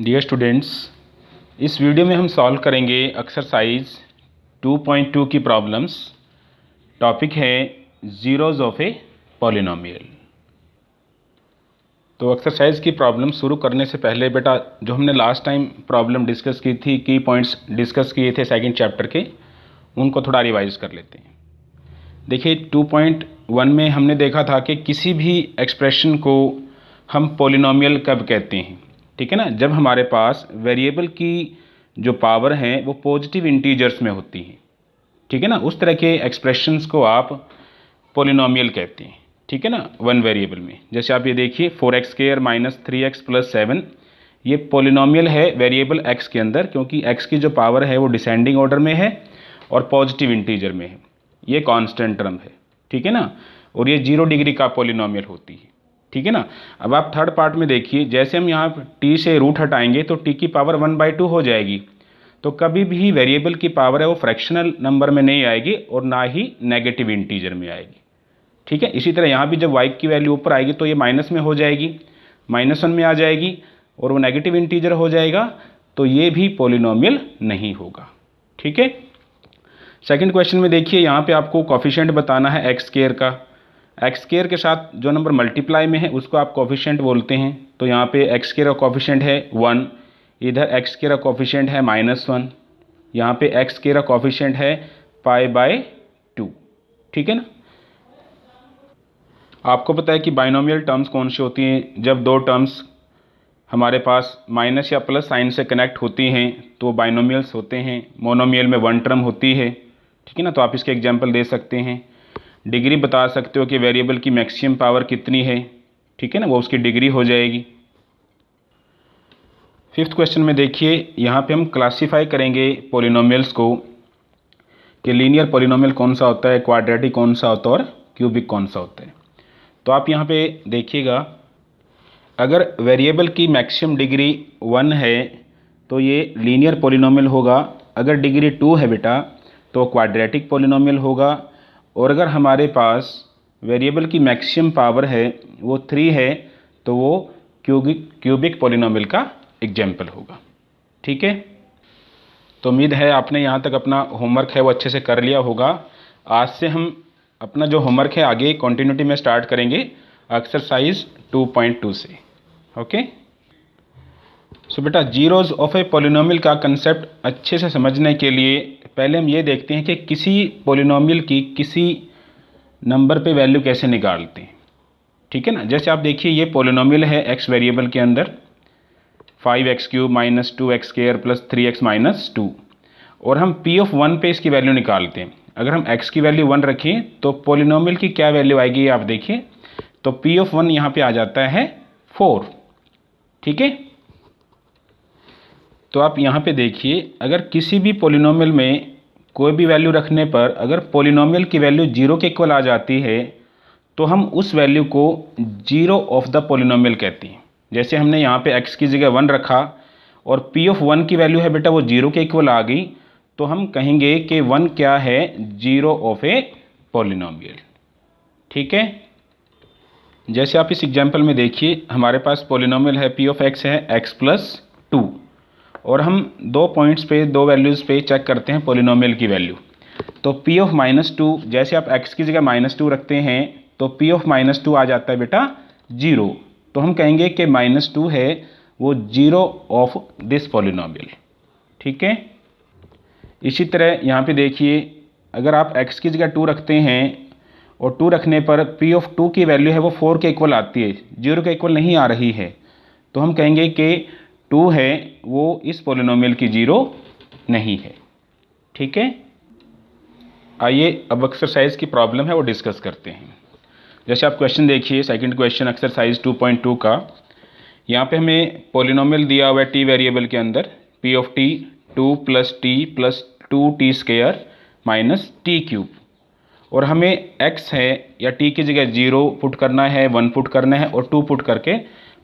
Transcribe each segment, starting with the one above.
Dear students, इस video में हम सॉल्व करेंगे एक्सरसाइज 2.2 की प्रॉब्लम्स। टॉपिक है ज़ीरोज़ ऑफ ए पॉलिनोमियल। तो एक्सरसाइज की प्रॉब्लम शुरू करने से पहले बेटा, जो हमने लास्ट टाइम प्रॉब्लम डिस्कस की थी, की पॉइंट्स डिस्कस किए थे सेकंड चैप्टर के, उनको थोड़ा रिवाइज कर लेते हैं। देखिए 2.1 में हमने देखा था कि किसी भी एक्सप्रेशन को हम पॉलिनोमियल कब कहते हैं, ठीक है ना, जब हमारे पास वेरिएबल की जो पावर है वो पॉजिटिव इंटीजर्स में होती है, ठीक है ना। उस तरह के एक्सप्रेशंस को आप पॉलिनोमियल कहते हैं, ठीक है ना, वन वेरिएबल में। जैसे आप ये देखिए 4x² - 3x + 7, ये पॉलिनोमियल है वेरिएबल x के अंदर, क्योंकि x की जो पावर है वो डिसेंडिंग ऑर्डर में है और पॉजिटिव इंटीजर में है। ये कांस्टेंट टर्म है, ठीक है ना, और ये 0 डिग्री का पॉलिनोमियल होती है, ठीक है ना। अब आप थर्ड पार्ट में देखिए, जैसे हम यहाँ t से रूट हटाएंगे तो t की पावर 1/2 हो जाएगी। तो कभी भी वेरिएबल की पावर है वो फ्रैक्शनल नंबर में नहीं आएगी और ना ही नेगेटिव इंटीजर में आएगी, ठीक है। इसी तरह यहाँ भी जब y की वैल्यू ऊपर आएगी तो ये माइनस में हो जाएगी, -1 में आ जाएगी और वो नेगेटिव इंटीजर हो जाएगा, तो ये भी पॉलिनोमियल नहीं होगा, ठीक है। सेकंड क्वेश्चन में देखिए, यहाँ पे आपको कोफिशिएंट बताना है x² का। x² के साथ जो नंबर मल्टीप्लाई में है उसको आप कोफिशिएंट बोलते हैं। तो यहाँ पे x² का कोफिशिएंट है 1, इधर x² का कोफिशिएंट है -1, यहाँ पे x² का कोफिशिएंट है π/2, ठीक है ना। आपको पता है कि बाइनोमियल टर्म्स कौन सी होती हैं, जब दो टर्म्स हमारे पास माइनस या प्लस साइन से कनेक्ट होती हैं तो बाइनोमियल्स होते हैं। मोनोमियल में वन टर्म होती है, ठीक है ना। तो आप इसके एग्जांपल दे सकते हैं। डिग्री बता सकते हो कि वेरिएबल की मैक्सिमम पावर कितनी है, ठीक है ना, वो उसकी डिग्री हो जाएगी। फिफ्थ क्वेश्चन में देखिए, यहाँ पे हम क्लासीफाई करेंगे पॉलिनोमियल्स को कि लीनियर पॉलिनोमियल कौन सा होता है, क्वाड्रेटिक कौन सा होता है और क्यूबिक कौन सा होता है। तो आप यहाँ पे देखिएगा, अगर वेरिएबल की मैक्सिमम डिग्री 1 है तो ये लीनियर पॉलिनोमियल होगा। अगर डिग्री 2 है बेटा तो क्वाड्रेटिक पॉलिनोमियल होगा। और अगर हमारे पास वेरिएबल की मैक्सिमम पावर है वो 3 है तो वो क्यूबिक पॉलिनोमियल का एग्जाम्पल होगा, ठीक है। तो उम्मीद है आपने यहाँ तक अपना होमवर्क है वो अच्छे से कर लिया होगा। आज से हम अपना जो होमवर्क है आगे कंटिन्यूटी में स्टार्ट करेंगे एक्सरसाइज 2.2 से, ओके। सो बेटा, जीरोज़ ऑफ ए पॉलिनोमियल का कंसेप्ट अच्छे से समझने के लिए पहले हम ये देखते हैं कि किसी पॉलिनोमियल की किसी नंबर पे वैल्यू कैसे निकालते हैं, ठीक है ना। जैसे आप देखिए, ये पॉलिनोमियल है x वेरिएबल के अंदर 5x³ - 2x² + 3x - 2, और हम p(1) पे इसकी वैल्यू निकालते हैं। अगर हम x की वैल्यू 1 रखें तो पॉलिनोमियल की क्या वैल्यू आएगी आप देखिए। तो p(1) यहाँ पे आ जाता है 4, ठीक है। तो आप यहाँ पे देखिए, अगर किसी भी पॉलिनोमियल में कोई भी वैल्यू रखने पर अगर पॉलिनोमियल की वैल्यू 0 के इक्वल आ जाती है तो हम उस वैल्यू को जीरो ऑफ द पॉलिनोमियल कहते हैं। जैसे हमने यहाँ पे x की जगह 1 रखा और p(1) की वैल्यू है बेटा वो 0 के इक्वल आ गई, तो हम कहेंगे कि 1 क्या है, जीरो ऑफ ए पॉलिनोमियल, ठीक है। जैसे आप इस एग्जांपल में देखिए, हमारे पास पॉलिनोमियल है p(x) है x + 2, और हम दो पॉइंट्स पे, दो वैल्यूज़ पे चेक करते हैं पॉलिनोमियल की वैल्यू। तो p(-2), जैसे आप x की जगह -2 रखते हैं तो p(-2) आ जाता है बेटा 0, तो हम कहेंगे कि -2 है वो जीरो ऑफ दिस पॉलिनोमियल, ठीक है। इसी तरह यहाँ पे देखिए, अगर आप x की जगह 2 रखते हैं और 2 रखने पर p(2) की वैल्यू है वो 4 के इक्वल आती है, 0 के इक्वल नहीं आ रही है, तो हम कहेंगे कि 2 है वो इस पॉलिनोमियल की 0 नहीं है, ठीक है। आइए अब एक्सरसाइज की प्रॉब्लम है वो डिस्कस करते हैं। जैसे आप क्वेश्चन देखिए, सेकंड क्वेश्चन एक्सरसाइज 2.2 का। यहाँ पे हमें पॉलिनोमियल दिया हुआ है t वेरिएबल के अंदर, p(2 + t + 2t² - t³, और हमें x है या t की जगह 0 पुट करना है, 1 पुट करना है और 2 पुट करके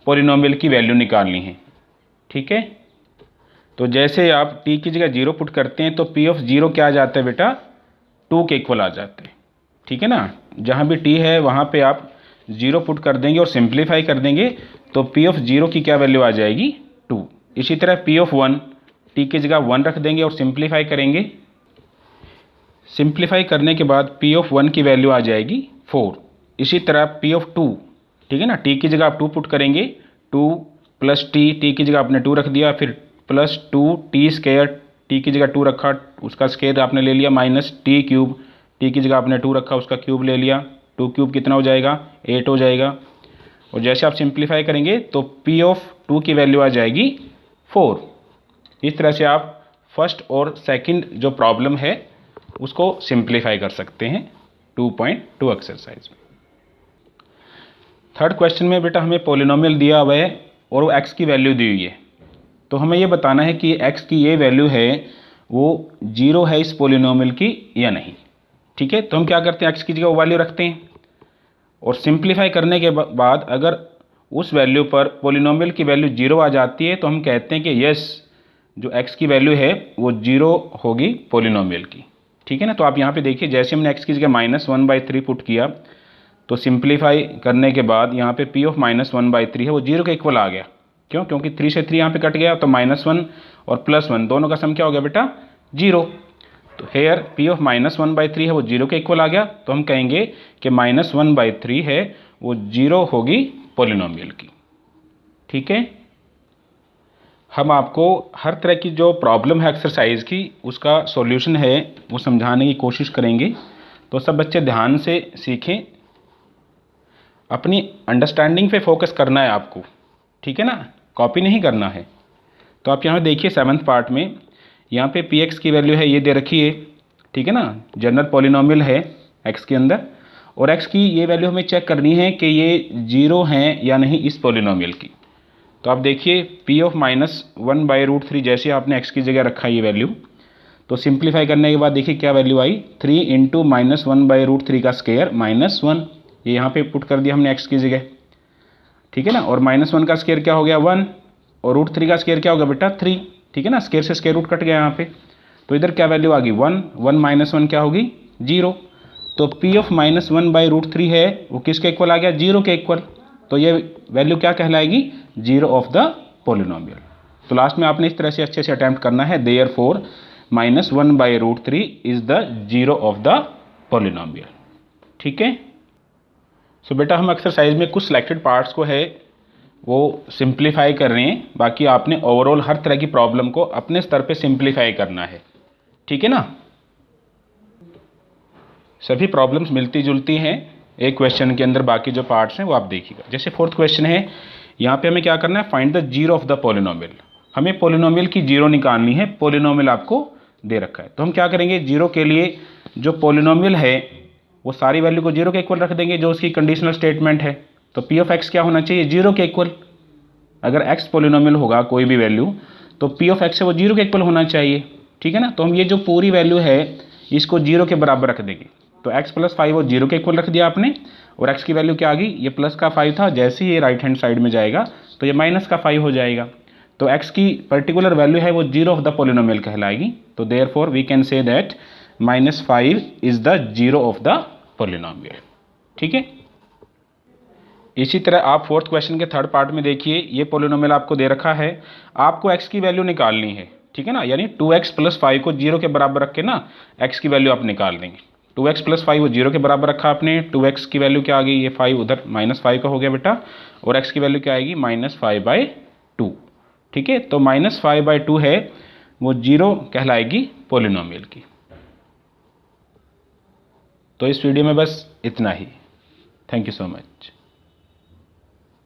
पॉलिनोमियल की वैल्यू निकालनी है, ठीक है। तो जैसे आप t की जगह 0 पुट करते हैं तो p(0) क्या आ जाता है बेटा, 2 के इक्वल आ जाता है, ठीक है ना। जहाँ भी t है वहाँ पे आप 0 पुट कर देंगे और सिंप्लीफाई कर देंगे तो p(0) की क्या वैल्यू आ जाएगी, 2, इसी तरह पी ऑफ 1 टी की जगह 1 रख देंगे और सिंप्लीफाई करेंगे। सिंप्लीफाई करने के बाद पी ऑफ 1 की वैल्यू आ जाएगी 4। इसी तरह पी ऑफ 2, ठीक है ना, टी की जगह आप 2 पुट करेंगे, 2 प्लस टी की जगह आपने 2 रख दिया, फिर प्लस 2 टी स्क्वायर, टी की जगह 2 रखा उसका स्क्वायर आपने ले लिया, माइनस टी क्यूब, टी की जगह आपने 2 रखा उसका क्यूब ले लिया, 2 क्यूब कितना हो जाएगा 8 हो जाएगा। और जैसे आप सिंप्लीफाई करेंगे तो पी ऑफ 2 की वैल्यू आ जाएगी 4। इस तरह से आप फर्स्ट और सेकंड जो प्रॉब्लम है उसको सिंप्लीफाई कर सकते हैं 2.2 एक्सरसाइज में। थर्ड क्वेश्चन में बेटा हमें पॉलिनोमियल दिया हुआ है और वो x की वैल्यू दी हुई है, तो हमें ये बताना है कि x की ये वैल्यू है वो 0 है इस पॉलिनोमियल की या नहीं। ठीक है, तो हम क्या करते हैं, x की जगह वो वैल्यू रखते हैं और सिंप्लीफाई करने के बाद अगर उस वैल्यू पर पॉलिनोमियल की वैल्यू 0 आ जाती है तो हम कहते हैं कि यस जो x की वैल्यू है वो 0 होगी पॉलिनोमियल की। ठीक है ना, तो आप यहाँ पे देखिए जैसे हमने x की जगह -1/3 पुट किया तो सिंप्लीफाई करने के बाद यहाँ पे p ऑफ -1/3 है वो 0 के इक्वल आ गया। क्यों? क्योंकि 3 से 3 यहाँ पे कट गया तो -1 और +1 दोनों का सम क्या हो गया बेटा 0। तो हेयर p ऑफ -1/3 है वो 0 के इक्वल आ गया, तो हम कहेंगे कि -1/3 है वो 0 होगी पॉलिनोमियल की। ठीक है, हम आपको हर तरह की जो प्रॉब्लम है एक्सरसाइज की उसका सॉल्यूशन है वो समझाने की कोशिश करेंगे, तो सब बच्चे ध्यान से सीखें, अपनी अंडरस्टैंडिंग पे फोकस करना है आपको। ठीक है ना, कॉपी नहीं करना है। तो आप यहाँ देखिए 7th पार्ट में यहाँ पे पी एक्स की वैल्यू है ये दे रखी है। ठीक है ना, जनरल पॉलिनोमियल है x के अंदर और x की ये वैल्यू हमें चेक करनी है कि ये 0 हैं या नहीं इस पॉलिनोमियल की। तो आप देखिए p ऑफ -1/√3 जैसे आपने x की जगह रखा ये वैल्यू, तो सिंप्लीफाई करने के बाद देखिए क्या वैल्यू आई 3 × -1/√3 का स्क्वायर -1, ये यहाँ पे पुट कर दिया हमने x की जगह। ठीक है ना, और -1 का स्क्वायर क्या हो गया 1 और √3 का स्क्वायर क्या होगा बेटा 3। ठीक है ना, स्क्वायर से स्क्वायर रूट कट गया यहाँ पे, तो इधर क्या वैल्यू आ गई 1 -1 क्या होगी 0। तो p ऑफ -1/√3 है वो किसके इक्वल आ गया 0 के इक्वल, तो ये वैल्यू क्या कहलाएगी 0 ऑफ द पॉलिनोमियल। तो लास्ट में आपने इस तरह से अच्छे से अटेम्प्ट करना है, therefore -1/√3 is the 0 of the polynomial. ठीक है, सो बेटा हम एक्सरसाइज में कुछ सिलेक्टेड पार्ट्स को है वो सिंप्लीफाई कर रहे हैं, बाकी आपने ओवरऑल हर तरह की प्रॉब्लम को अपने स्तर पे सिंप्लीफाई करना है। ठीक है ना, सभी प्रॉब्लम्स मिलती जुलती हैं एक क्वेश्चन के अंदर, बाकी जो पार्ट्स हैं वो आप देखिएगा। जैसे 4th क्वेश्चन है, यहाँ पे हमें क्या करना है find the 0 of the polynomial. हमें पॉलिनोमियल की 0 निकालनी है, पॉलिनोमियल आपको दे रखा है। तो हम क्या करेंगे 0 के लिए जो पॉलिनोमियल है वो सारी वैल्यू को 0 के इक्वल रख देंगे जो उसकी कंडीशनल स्टेटमेंट है। तो p ऑफ x क्या होना चाहिए 0 के इक्वल। अगर x पॉलिनोमियल होगा कोई भी वैल्यू तो p ऑफ x है वो 0 के इक्वल होना चाहिए। ठीक है ना, तो हम ये जो पूरी वैल्यू है इसको 0 के बराबर रख देंगे। तो x + 5 वो 0 के इक्वल रख दिया आपने, और x की वैल्यू क्या आ गई, ये प्लस का 5 था, जैसे ही ये राइट हैंड साइड में जाएगा तो ये माइनस का 5 हो जाएगा। तो x की पर्टिकुलर वैल्यू है वो 0 ऑफ द पॉलिनोमियल कहलाएगी। तो therefore we can say that -5 is the 0 of the polynomial. ठीक है, इसी तरह आप 4th क्वेश्चन के 3rd पार्ट में देखिए, ये पॉलिनोमियल आपको दे रखा है, आपको x की वैल्यू निकालनी है। ठीक है ना, यानी 2x + 5 को 0 के बराबर रख के ना x की वैल्यू आप निकाल देंगे। 2x + 5 वो 0 के बराबर रखा आपने, 2x की वैल्यू क्या आ गई, ये 5 उधर -5 का हो गया बेटा, और x की वैल्यू क्या आएगी -5/2। ठीक है, तो -5/2 है वो 0 कहलाएगी पॉलिनोमियल की। तो इस वीडियो में बस इतना ही। Thank you so much.